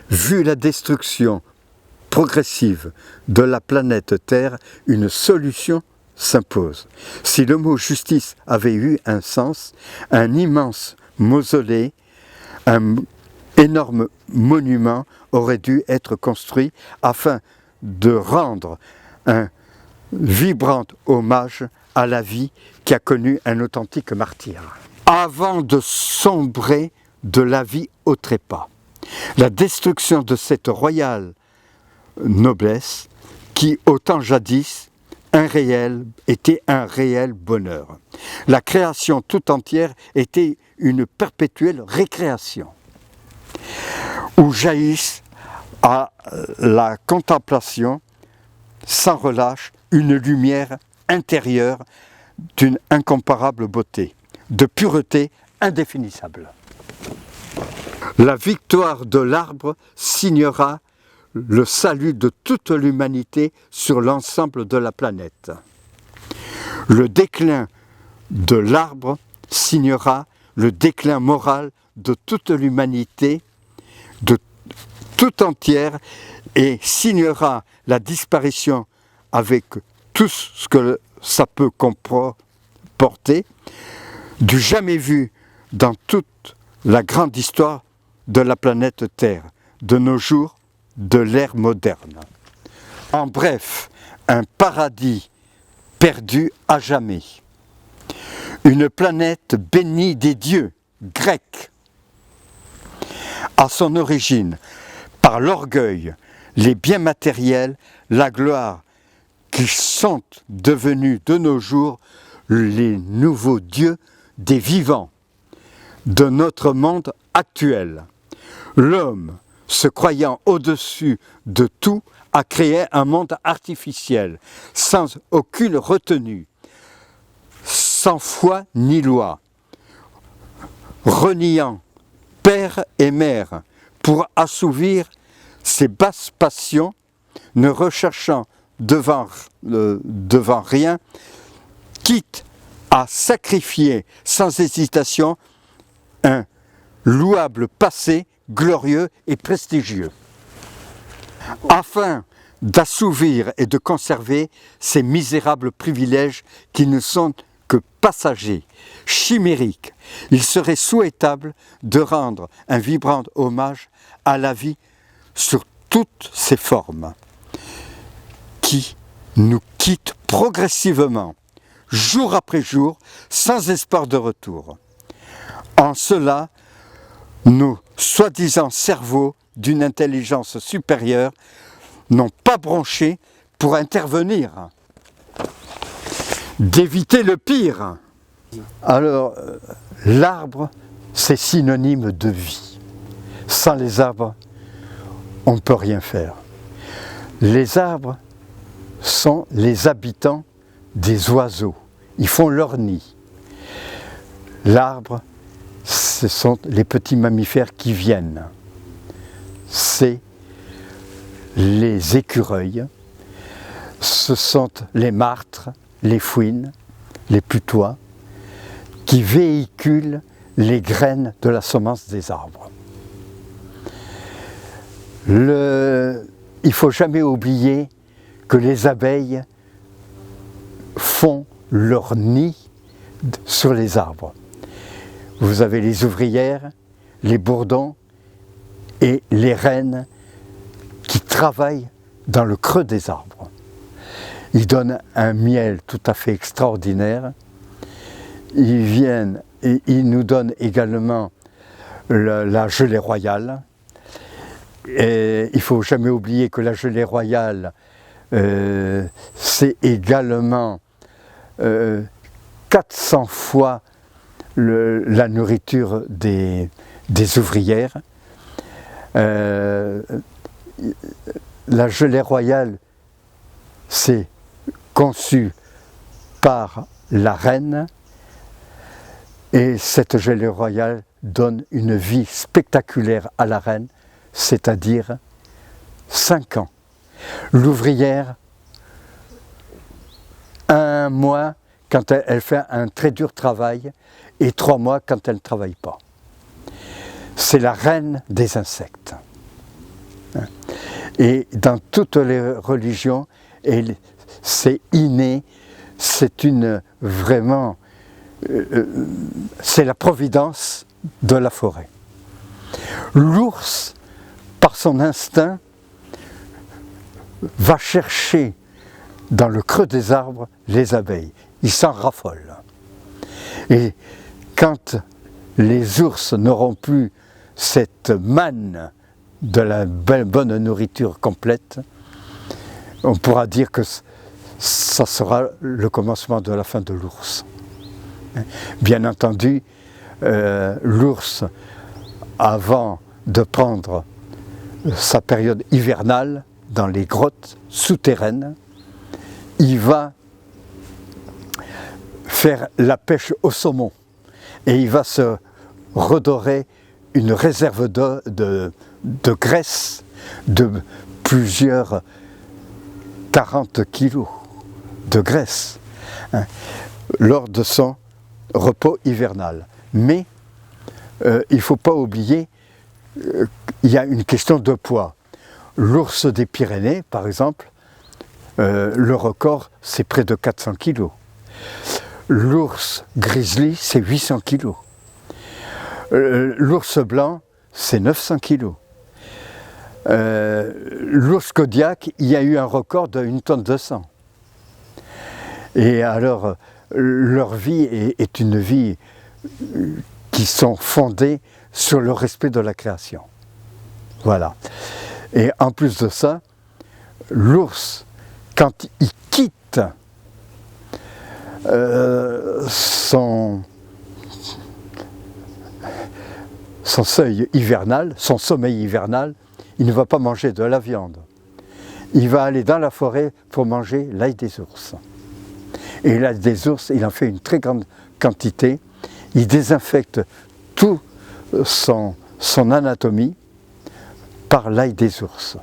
Vu la destruction progressive de la planète Terre, une solution s'impose. Si le mot justice avait eu un sens, un immense mausolée, un énorme monument aurait dû être construit afin de rendre un vibrant hommage à la vie qui a connu un authentique martyr. Avant de sombrer de la vie au trépas, la destruction de cette royale noblesse qui, au temps jadis, était un réel bonheur. La création tout entière était une perpétuelle récréation, où jaillissent à la contemplation sans relâche une lumière intérieure d'une incomparable beauté, de pureté indéfinissable. La victoire de l'arbre signera le salut de toute l'humanité sur l'ensemble de la planète. Le déclin de l'arbre signera le déclin moral de toute l'humanité, de tout entière, et signera la disparition avec tout ce que ça peut comporter, du jamais vu dans toute la grande histoire de la planète Terre, de nos jours, de l'ère moderne. En bref, un paradis perdu à jamais. Une planète bénie des dieux grecs. À son origine, par l'orgueil, les biens matériels, la gloire, qui sont devenus de nos jours les nouveaux dieux des vivants, de notre monde actuel. L'homme, se croyant au-dessus de tout, a créé un monde artificiel, sans aucune retenue, sans foi ni loi, reniant père et mère pour assouvir ses basses passions, ne recherchant devant rien, quitte à sacrifier sans hésitation un louable passé glorieux et prestigieux, afin d'assouvir et de conserver ces misérables privilèges qui ne sont que passagers, chimériques. Il serait souhaitable de rendre un vibrant hommage à la vie sur toutes ses formes, qui nous quitte progressivement, jour après jour, sans espoir de retour. En cela, nos soi-disant cerveaux d'une intelligence supérieure n'ont pas bronché pour intervenir, d'éviter le pire. Alors, l'arbre, c'est synonyme de vie. Sans les arbres, on ne peut rien faire. Les arbres sont les habitants des oiseaux. Ils font leur nid. L'arbre, ce sont les petits mammifères qui viennent. C'est les écureuils, ce sont les martres, les fouines, les putois, qui véhiculent les graines de la semence des arbres. Il ne faut jamais oublier que les abeilles font leur nid sur les arbres. Vous avez les ouvrières, les bourdons et les reines qui travaillent dans le creux des arbres. Ils donnent un miel tout à fait extraordinaire. Ils viennent et ils nous donnent également la gelée royale. Et il ne faut jamais oublier que la gelée royale, c'est également 400 fois la nourriture des ouvrières. La gelée royale, c'est conçu par la reine, et cette gelée royale donne une vie spectaculaire à la reine, c'est-à-dire 5 ans. L'ouvrière, 1 mois quand elle fait un très dur travail, et 3 mois quand elle ne travaille pas. C'est la reine des insectes. Et dans toutes les religions, c'est inné, c'est vraiment, c'est la providence de la forêt. L'ours, par son instinct, va chercher dans le creux des arbres les abeilles. Il s'en raffole. Et quand les ours n'auront plus cette manne de la bonne nourriture complète, on pourra dire que ça sera le commencement de la fin de l'ours. Bien entendu, l'ours, avant de prendre sa période hivernale dans les grottes souterraines, il va faire la pêche au saumon et il va se redorer une réserve de graisse de plusieurs 40 kilos de graisse lors de son repos hivernal. Mais il ne faut pas oublier qu'il y a une question de poids. L'ours des Pyrénées, par exemple, le record, c'est près de 400 kilos. L'ours grizzly, c'est 800 kilos. L'ours blanc, c'est 900 kilos. L'ours Kodiak, il y a eu un record d'1 tonne de sang. Et alors, leur vie est une vie qui sont fondées sur le respect de la création. Voilà. Et en plus de ça, l'ours, quand il quitte son seuil hivernal, son sommeil hivernal, il ne va pas manger de la viande. Il va aller dans la forêt pour manger l'ail des ours. Et l'ail des ours, il en fait une très grande quantité. Il désinfecte tout son anatomie par l'ail des ours.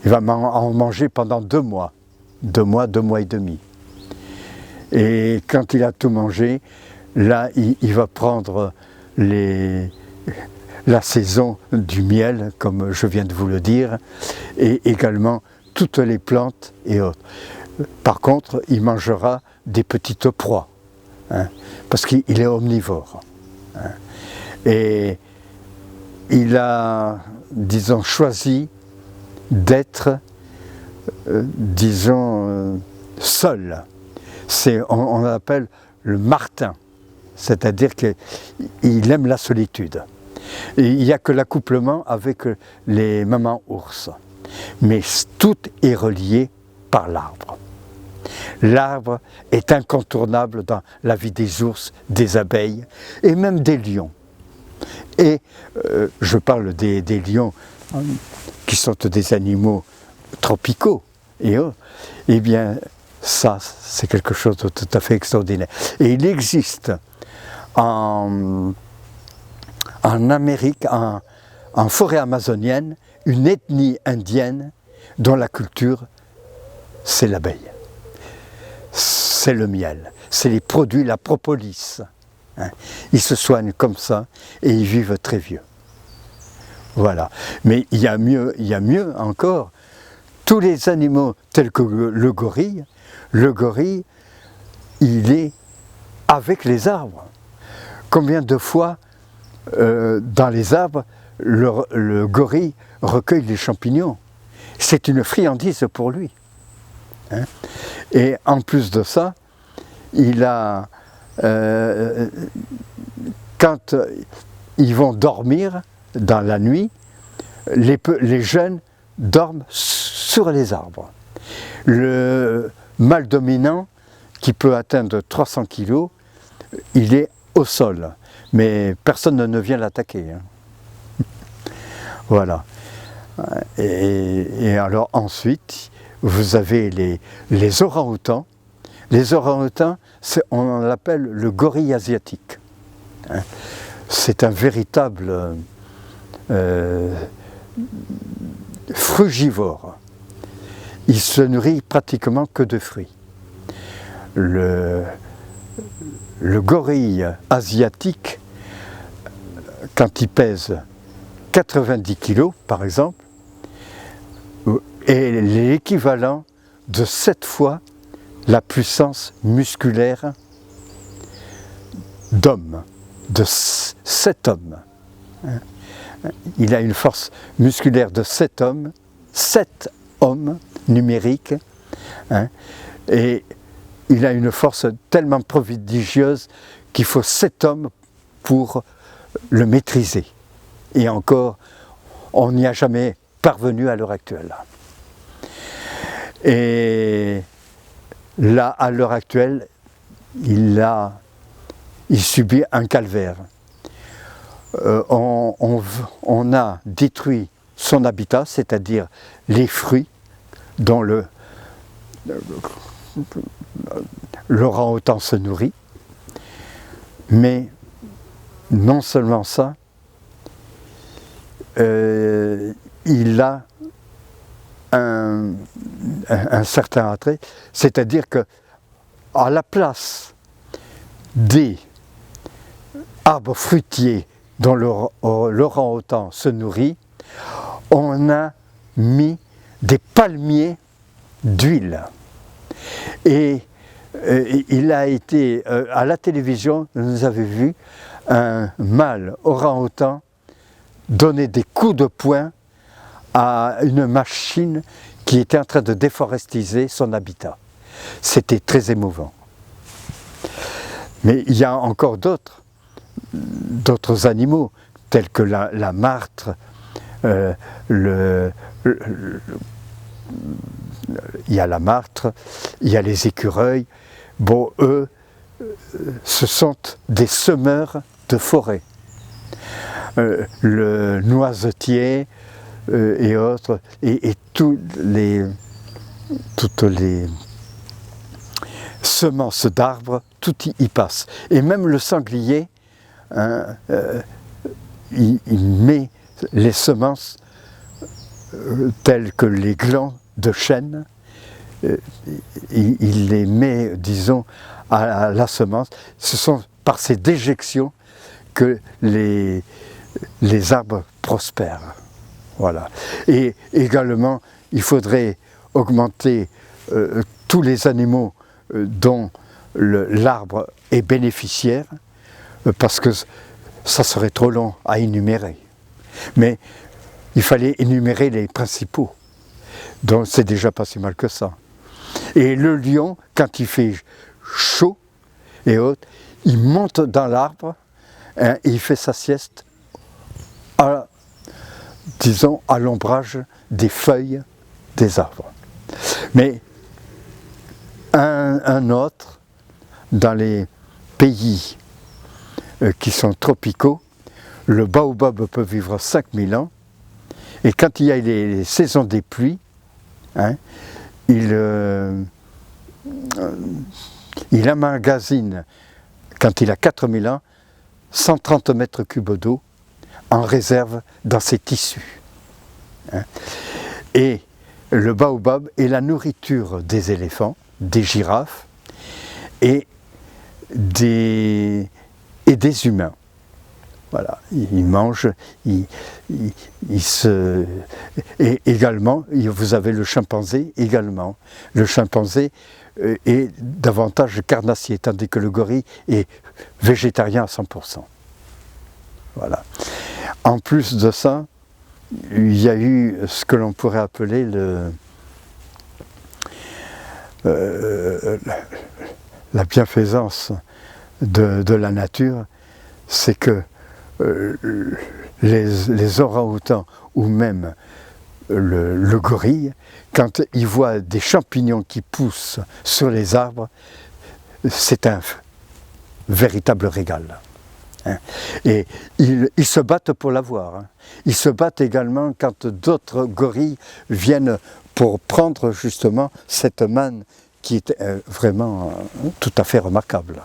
Il va en manger pendant 2 mois, 2 mois et demi. Et quand il a tout mangé, là, il va prendre la saison du miel, comme je viens de vous le dire, et également toutes les plantes et autres. Par contre, il mangera des petites proies, parce qu'il est omnivore. Et il a, disons, choisi d'être, seul. On l'appelle le martin, c'est-à-dire qu'il aime la solitude. Et il n'y a que l'accouplement avec les mamans ours. Mais tout est relié par l'arbre. L'arbre est incontournable dans la vie des ours, des abeilles et même des lions. Et je parle des lions qui sont des animaux tropicaux. Eh bien, ça, c'est quelque chose de tout à fait extraordinaire. Et il existe en Amérique, en forêt amazonienne, une ethnie indienne dont la culture, c'est l'abeille. C'est le miel, c'est les produits, la propolis. Ils se soignent comme ça et ils vivent très vieux. Voilà. Mais il y a mieux encore. Tous les animaux tels que le gorille, il est avec les arbres. Combien de fois dans les arbres, le gorille recueille les champignons? C'est une friandise pour lui. Et en plus de ça, il a, quand ils vont dormir dans la nuit, les jeunes dorment sur les arbres. Le mâle dominant, qui peut atteindre 300 kg, il est au sol, mais personne ne vient l'attaquer. Voilà. Et alors ensuite, vous avez les orang-outans. Les orang-outans, on l'appelle le gorille asiatique. C'est un véritable frugivore. Il se nourrit pratiquement que de fruits. Le gorille asiatique, quand il pèse 90 kg par exemple est l'équivalent de 7 fois la puissance musculaire d'homme, de 7 hommes. Il a une force musculaire de 7 hommes numériques, et il a une force tellement prodigieuse qu'il faut 7 hommes pour le maîtriser. Et encore, on n'y a jamais parvenu à l'heure actuelle. Et là, à l'heure actuelle, il subit un calvaire. On a détruit son habitat, c'est-à-dire les fruits dont l'orang-outan se nourrit. Mais non seulement ça, il a un certain attrait, c'est-à-dire que à la place des arbres fruitiers dont l'orang-outan se nourrit, on a mis des palmiers d'huile. Et il a été, à la télévision, vous avez vu un mâle orang-outan donner des coups de poing à une machine qui était en train de déforestiser son habitat. C'était très émouvant. Mais il y a encore d'autres animaux, tels que la martre, il y a la martre, il y a les écureuils. Bon, eux, ce sont des semeurs de forêt. Le noisetier et autres, et toutes les semences d'arbres, tout y passe. Et même le sanglier, il met les semences telles que les glands de chêne, il les met, disons, à la semence. Ce sont par ces déjections que les arbres prospèrent. Voilà. Et également, il faudrait augmenter tous les animaux dont l'arbre est bénéficiaire, parce que ça serait trop long à énumérer. Mais il fallait énumérer les principaux. Donc c'est déjà pas si mal que ça. Et le lion, quand il fait chaud et autres, il monte dans l'arbre, et il fait sa sieste disons à l'ombrage des feuilles des arbres. Mais un autre, dans les pays qui sont tropicaux, le baobab peut vivre 5000 ans, et quand il y a les saisons des pluies, il emmagasine, quand il a 4000 ans, 130 mètres cubes d'eau en réserve dans ses tissus. Et le baobab est la nourriture des éléphants, des girafes et des humains. Voilà, il mange, et également, vous avez le chimpanzé également. Le chimpanzé est davantage carnassier, tandis que le gorille est végétarien à 100%. Voilà. En plus de ça, il y a eu ce que l'on pourrait appeler la bienfaisance de la nature, c'est que les orang-outans ou même le gorille, quand il voit des champignons qui poussent sur les arbres, c'est un véritable régal. Et ils se battent pour l'avoir. Ils se battent également quand d'autres gorilles viennent pour prendre justement cette manne qui est vraiment tout à fait remarquable.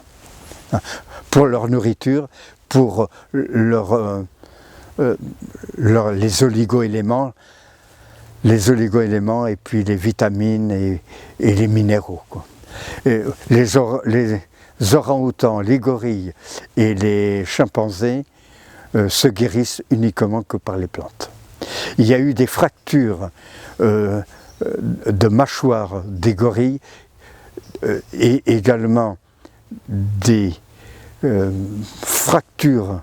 Pour leur nourriture, pour les oligo-éléments et puis les vitamines et les minéraux, quoi. Et les orang-outans, les gorilles et les chimpanzés se guérissent uniquement que par les plantes. Il y a eu des fractures de mâchoires des gorilles et également des fractures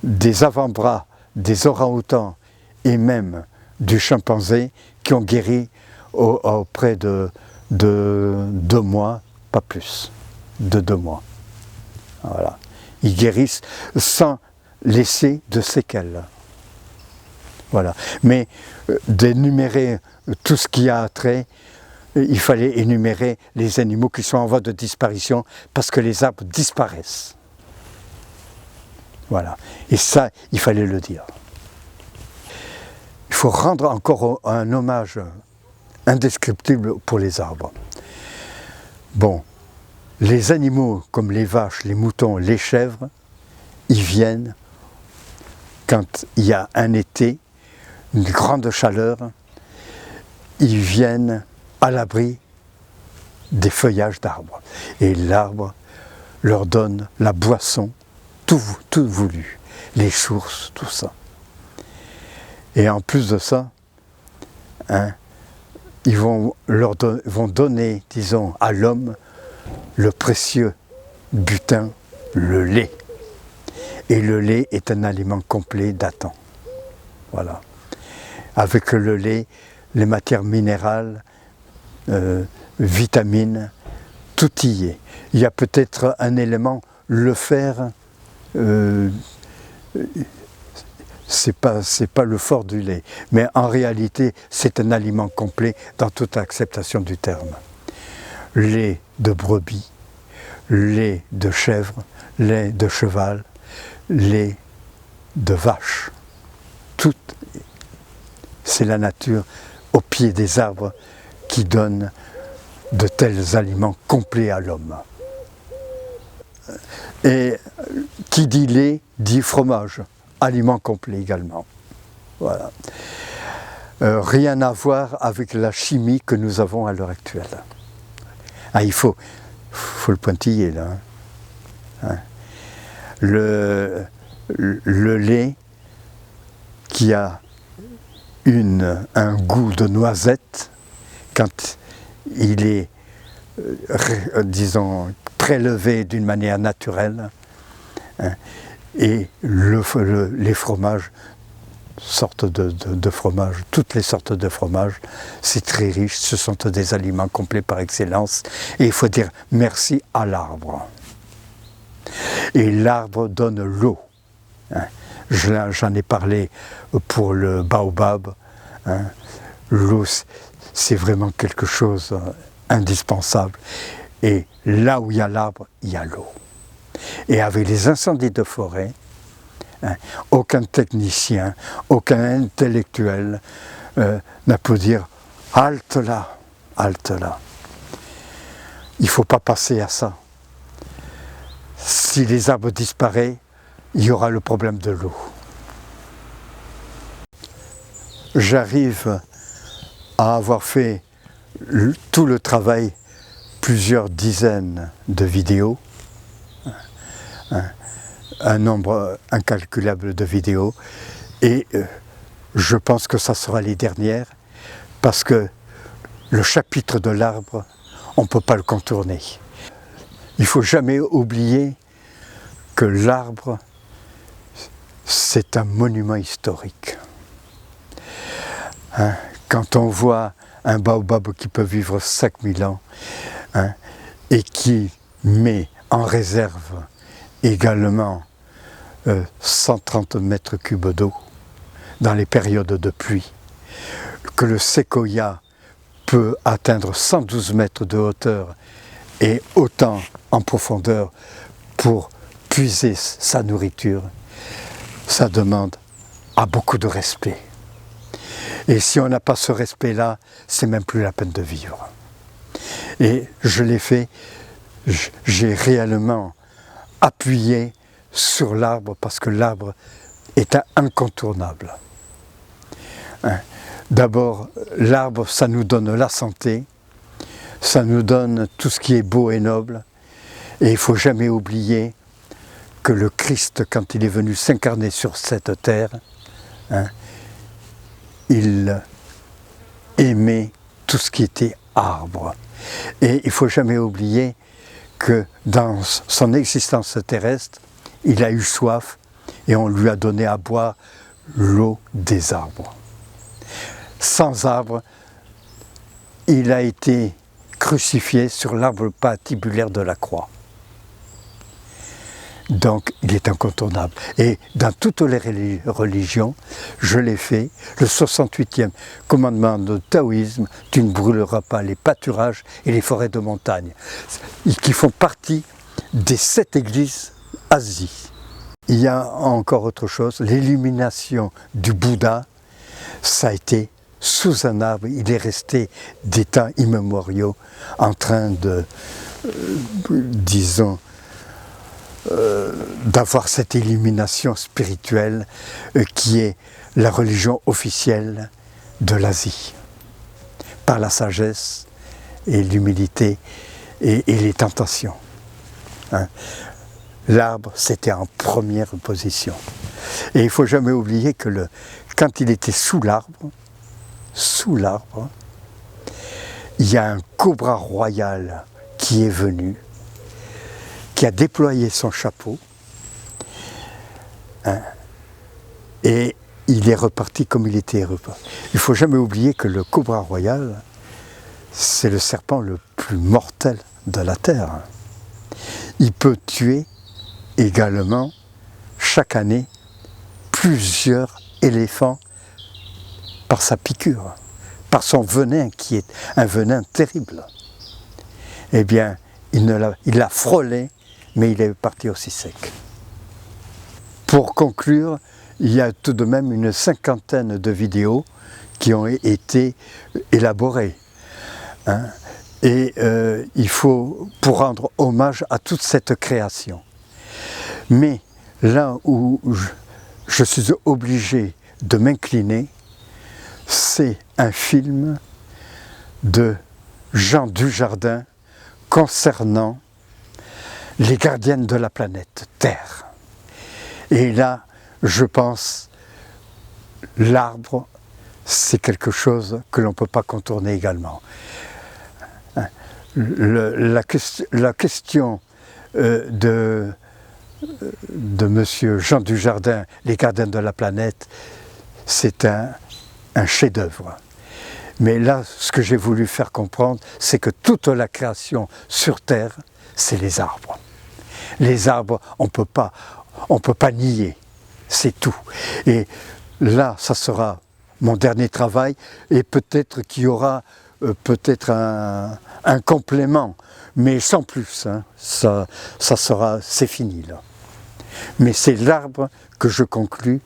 des avant-bras des orang-outans et même du chimpanzé qui ont guéri auprès de 2 mois, pas plus, de 2 mois. Voilà. Ils guérissent sans laisser de séquelles. Voilà. Mais d'énumérer tout ce qui a trait, il fallait énumérer les animaux qui sont en voie de disparition parce que les arbres disparaissent. Voilà. Et ça, il fallait le dire. Il faut rendre encore un hommage indescriptible pour les arbres. Bon, les animaux comme les vaches, les moutons, les chèvres, ils viennent quand il y a un été, une grande chaleur, ils viennent à l'abri des feuillages d'arbres. Et l'arbre leur donne la boisson, tout voulu, les sources, tout ça. Et en plus de ça, ils vont donner, disons, à l'homme le précieux butin, le lait. Et le lait est un aliment complet datant. Voilà. Avec le lait, les matières minérales, vitamines, tout y est. Il y a peut-être un élément, le fer, c'est pas le fort du lait, mais en réalité c'est un aliment complet dans toute acceptation du terme. Lait de brebis, lait de chèvre, lait de cheval, lait de vache. Tout, c'est la nature au pied des arbres qui donne de tels aliments complets à l'homme. Et qui dit lait dit fromage, aliment complet également. Voilà. Rien à voir avec la chimie que nous avons à l'heure actuelle. Ah, il faut le pointiller là. Hein. Le lait qui a un goût de noisette, quand il est, disons, prélevé d'une manière naturelle, hein, et les fromages, sortes de fromages, toutes les sortes de fromages, c'est très riche, ce sont des aliments complets par excellence, et il faut dire merci à l'arbre. Et l'arbre donne l'eau. Hein. J'en ai parlé pour le baobab. Hein. L'eau, c'est vraiment quelque chose d'indispensable. Et là où il y a l'arbre, il y a l'eau. Et avec les incendies de forêt, hein, aucun technicien, aucun intellectuel n'a pu dire « halte là, halte là ». Il ne faut pas passer à ça. Si les arbres disparaissent, il y aura le problème de l'eau. J'arrive à avoir fait tout le travail, plusieurs dizaines de vidéos, un nombre incalculable de vidéos, et je pense que ça sera les dernières, parce que le chapitre de l'arbre, on ne peut pas le contourner. Il ne faut jamais oublier que l'arbre, c'est un monument historique. Hein, quand on voit un baobab qui peut vivre 5000 ans, hein, et qui met en réserve également 130 mètres cubes d'eau dans les périodes de pluie, que le séquoia peut atteindre 112 mètres de hauteur et autant en profondeur pour puiser sa nourriture, ça demande beaucoup de respect. Et si on n'a pas ce respect-là, c'est même plus la peine de vivre. Et je l'ai fait, j'ai réellement appuyé sur l'arbre parce que l'arbre est incontournable. Hein. D'abord, l'arbre, ça nous donne la santé, ça nous donne tout ce qui est beau et noble, et il ne faut jamais oublier que le Christ, quand il est venu s'incarner sur cette terre, il aimait tout ce qui était arbre. Et il ne faut jamais oublier que dans son existence terrestre, il a eu soif et on lui a donné à boire l'eau des arbres. Sans arbre, il a été crucifié sur l'arbre patibulaire de la croix. Donc il est incontournable. Et dans toutes les religions, je l'ai fait, le 68e commandement du taoïsme, tu ne brûleras pas les pâturages et les forêts de montagne, qui font partie des 7 églises Asie. Il y a encore autre chose, l'illumination du Bouddha, ça a été sous un arbre, il est resté des temps immémoriaux en train de, disons, d'avoir cette illumination spirituelle qui est la religion officielle de l'Asie, par la sagesse et l'humilité et les tentations. L'arbre, c'était en première position. Et il ne faut jamais oublier que quand il était sous l'arbre, il y a un cobra royal qui est venu, qui a déployé son chapeau, et il est reparti comme il était reparti. Il ne faut jamais oublier que le cobra royal, c'est le serpent le plus mortel de la terre. Il peut tuer également, chaque année, plusieurs éléphants par sa piqûre, par son venin qui est un venin terrible. Eh bien, il l'a frôlé, mais il est parti aussi sec. Pour conclure, il y a tout de même une 50aine de vidéos qui ont été élaborées. Et il faut, pour rendre hommage à toute cette création. Mais là où je suis obligé de m'incliner, c'est un film de Jean Dujardin concernant les gardiennes de la planète Terre. Et là, je pense, l'arbre, c'est quelque chose que l'on ne peut pas contourner également. La question de monsieur Jean Dujardin, les gardiens de la planète, c'est un chef-d'œuvre. Mais là, ce que j'ai voulu faire comprendre, c'est que toute la création sur Terre, c'est les arbres. Les arbres, on ne peut pas nier, c'est tout. Et là, ça sera mon dernier travail, et peut-être qu'il y aura peut-être un complément, mais sans plus. C'est fini là. Mais c'est l'arbre que je conclus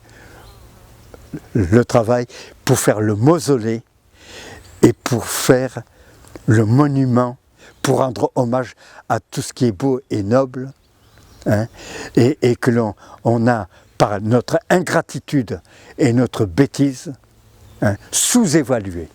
le travail pour faire le mausolée et pour faire le monument, pour rendre hommage à tout ce qui est beau et noble, et que l'on a, par notre ingratitude et notre bêtise, sous-évalué.